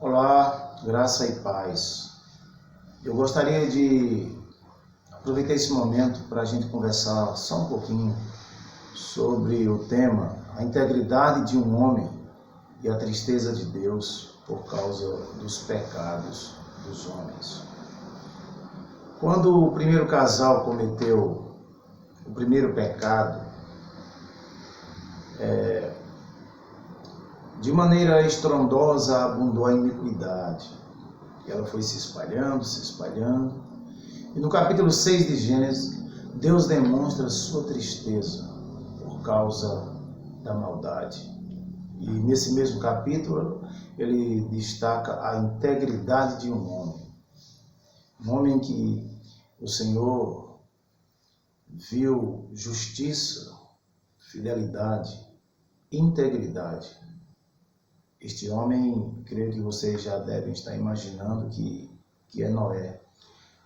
Olá, graça e paz. Eu gostaria de aproveitar esse momento para a gente conversar só um pouquinho sobre o tema a integridade de um homem e a tristeza de Deus por causa dos pecados dos homens. Quando o primeiro casal cometeu o primeiro pecado, de maneira estrondosa abundou a iniquidade. E ela foi se espalhando. E no capítulo 6 de Gênesis, Deus demonstra sua tristeza por causa da maldade. E nesse mesmo capítulo, ele destaca a integridade de um homem. Um homem que o Senhor viu justiça, fidelidade, integridade. Este homem, creio que vocês já devem estar imaginando que é Noé.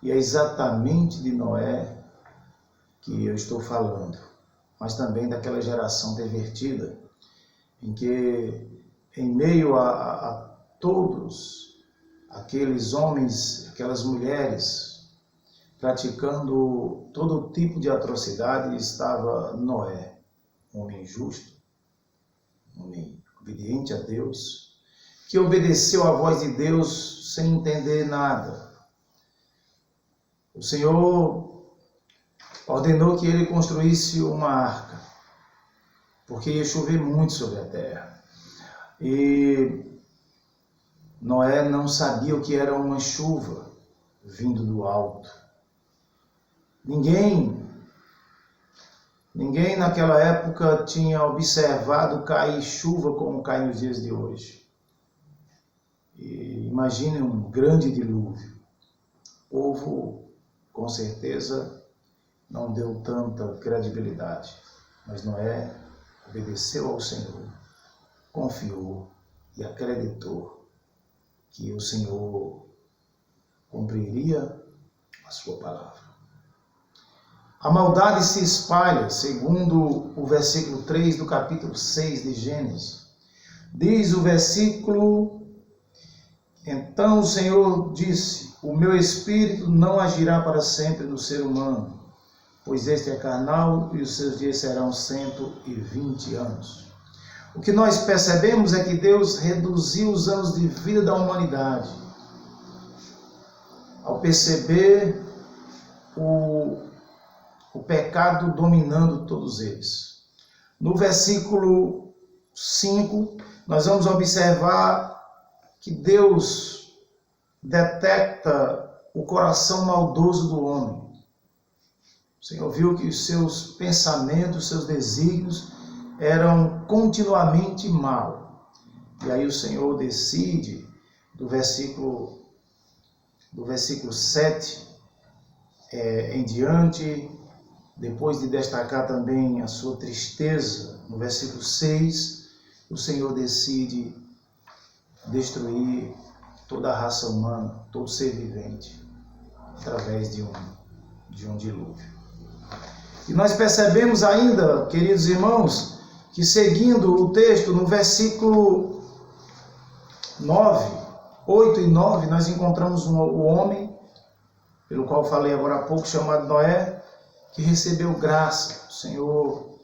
E é exatamente de Noé que eu estou falando, mas também daquela geração pervertida, em que, em meio a todos aqueles homens, aquelas mulheres, praticando todo tipo de atrocidade, estava Noé, um homem justo, um homem obediente a Deus, que obedeceu à voz de Deus sem entender nada. O Senhor ordenou que ele construísse uma arca, porque ia chover muito sobre a terra. E Noé não sabia o que era uma chuva vindo do alto. Ninguém naquela época tinha observado cair chuva como cai nos dias de hoje. E imagine um grande dilúvio. O povo, com certeza, não deu tanta credibilidade. Mas Noé obedeceu ao Senhor, confiou e acreditou que o Senhor cumpriria a sua palavra. A maldade se espalha, segundo o versículo 3 do capítulo 6 de Gênesis. Diz o versículo: Então o Senhor disse, o meu espírito não agirá para sempre no ser humano, pois este é carnal e os seus dias serão 120 anos. O que nós percebemos é que Deus reduziu os anos de vida da humanidade, ao perceber o pecado dominando todos eles. No versículo 5, nós vamos observar que Deus detecta o coração maldoso do homem. O Senhor viu que os seus pensamentos, seus desígnios eram continuamente mal. E aí o Senhor decide, do versículo 7 em diante, depois de destacar também a sua tristeza, no versículo 6, o Senhor decide destruir toda a raça humana, todo ser vivente, através de um dilúvio. E nós percebemos ainda, queridos irmãos, que seguindo o texto, no versículo 8 e 9, nós encontramos o homem, pelo qual falei agora há pouco, chamado Noé, que recebeu graça. O Senhor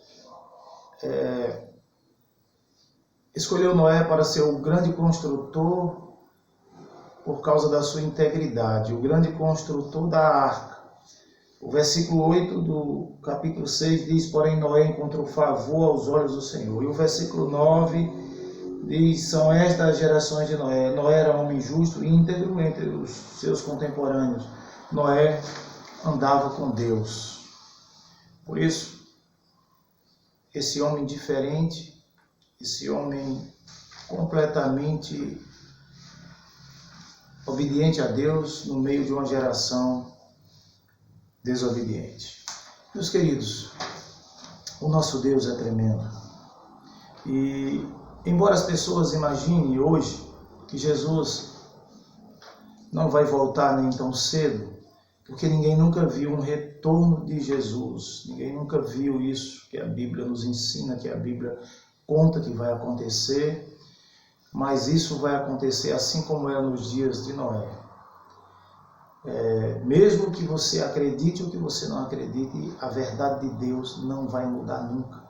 escolheu Noé para ser o grande construtor por causa da sua integridade, o grande construtor da arca. O versículo 8 do capítulo 6 diz, porém Noé encontrou favor aos olhos do Senhor. E o versículo 9 diz, são estas as gerações de Noé. Noé era homem justo e íntegro entre os seus contemporâneos. Noé andava com Deus. Por isso, esse homem diferente, esse homem completamente obediente a Deus no meio de uma geração desobediente. Meus queridos, o nosso Deus é tremendo. E embora as pessoas imaginem hoje que Jesus não vai voltar nem tão cedo, porque ninguém nunca viu um retorno de Jesus, ninguém nunca viu isso que a Bíblia nos ensina, que a Bíblia conta que vai acontecer. mas isso vai acontecer assim como era nos dias de Noé. Mesmo que você acredite ou que você não acredite, a verdade de Deus não vai mudar nunca.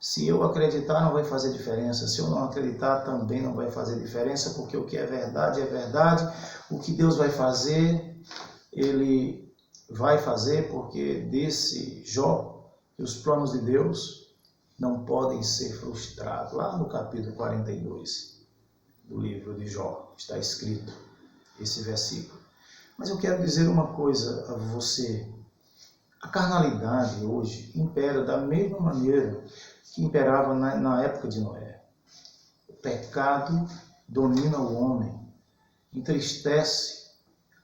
Se eu acreditar, não vai fazer diferença. Se eu não acreditar, também não vai fazer diferença, porque o que é verdade é verdade. O que Deus vai fazer, Ele vai fazer, porque disse Jó que os planos de Deus não podem ser frustrados. Lá no capítulo 42 do livro de Jó está escrito esse versículo. Mas eu quero dizer uma coisa a você. A carnalidade hoje impera da mesma maneira que imperava na época de Noé. O pecado domina o homem, entristece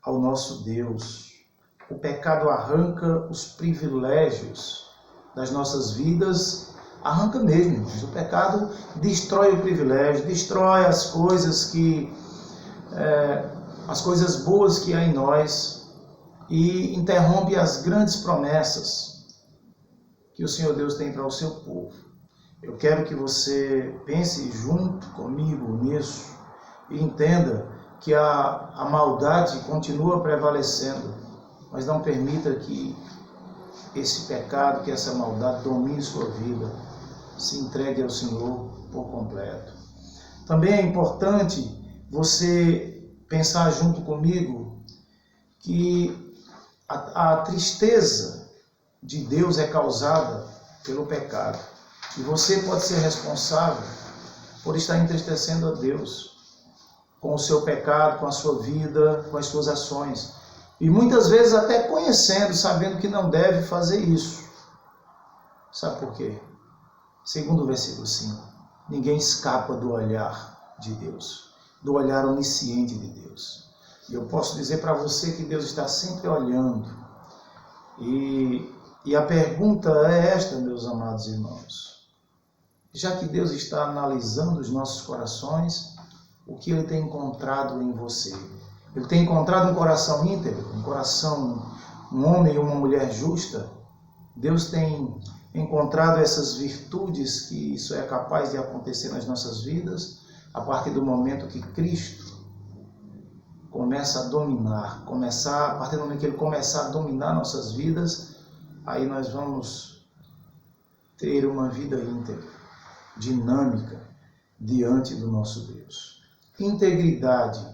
ao nosso Deus. O pecado arranca os privilégios das nossas vidas, arranca mesmo, irmãos. O pecado destrói o privilégio, destrói as coisas as coisas boas que há em nós e interrompe as grandes promessas que o Senhor Deus tem para o seu povo. Eu quero que você pense junto comigo nisso e entenda que a maldade continua prevalecendo, mas não permita que esse pecado, que essa maldade domine sua vida. Se entregue ao Senhor por completo. Também é importante você pensar junto comigo que a tristeza de Deus é causada pelo pecado. E você pode ser responsável por estar entristecendo a Deus com o seu pecado, com a sua vida, com as suas ações. E muitas vezes até conhecendo, sabendo que não deve fazer isso. Sabe por quê? Segundo o versículo 5, ninguém escapa do olhar de Deus, do olhar onisciente de Deus. E eu posso dizer para você que Deus está sempre olhando. E a pergunta é esta, meus amados irmãos. Já que Deus está analisando os nossos corações, o que Ele tem encontrado em você? Ele tem encontrado um coração íntegro, um homem e uma mulher justa? Deus tem encontrado essas virtudes, que isso é capaz de acontecer nas nossas vidas, a partir do momento que Cristo começa a dominar, a partir do momento que Ele começar a dominar nossas vidas, aí nós vamos ter uma vida íntegra, dinâmica, diante do nosso Deus. Integridade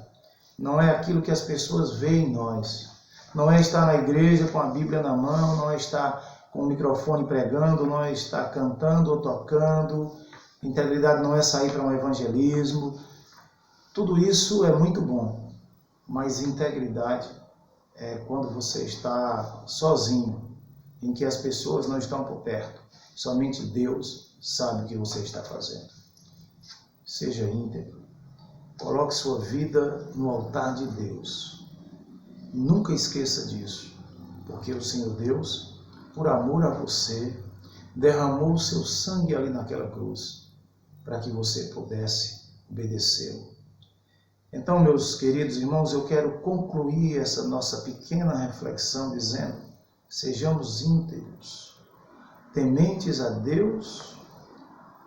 não é aquilo que as pessoas veem em nós, não é estar na igreja com a Bíblia na mão, não é estar com o microfone pregando, não é estar cantando ou tocando. Integridade não é sair para um evangelismo. Tudo isso é muito bom, mas integridade é quando você está sozinho, em que as pessoas não estão por perto. Somente Deus sabe o que você está fazendo. Seja íntegro. Coloque sua vida no altar de Deus. Nunca esqueça disso, porque o Senhor Deus, por amor a você, derramou o seu sangue ali naquela cruz, para que você pudesse obedecê-lo. Então, meus queridos irmãos, eu quero concluir essa nossa pequena reflexão dizendo: sejamos íntegros, tementes a Deus,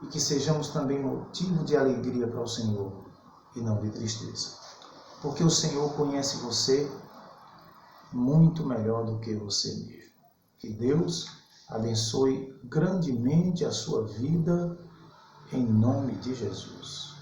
e que sejamos também motivo de alegria para o Senhor e não de tristeza. Porque o Senhor conhece você muito melhor do que você mesmo. Que Deus abençoe grandemente a sua vida, em nome de Jesus.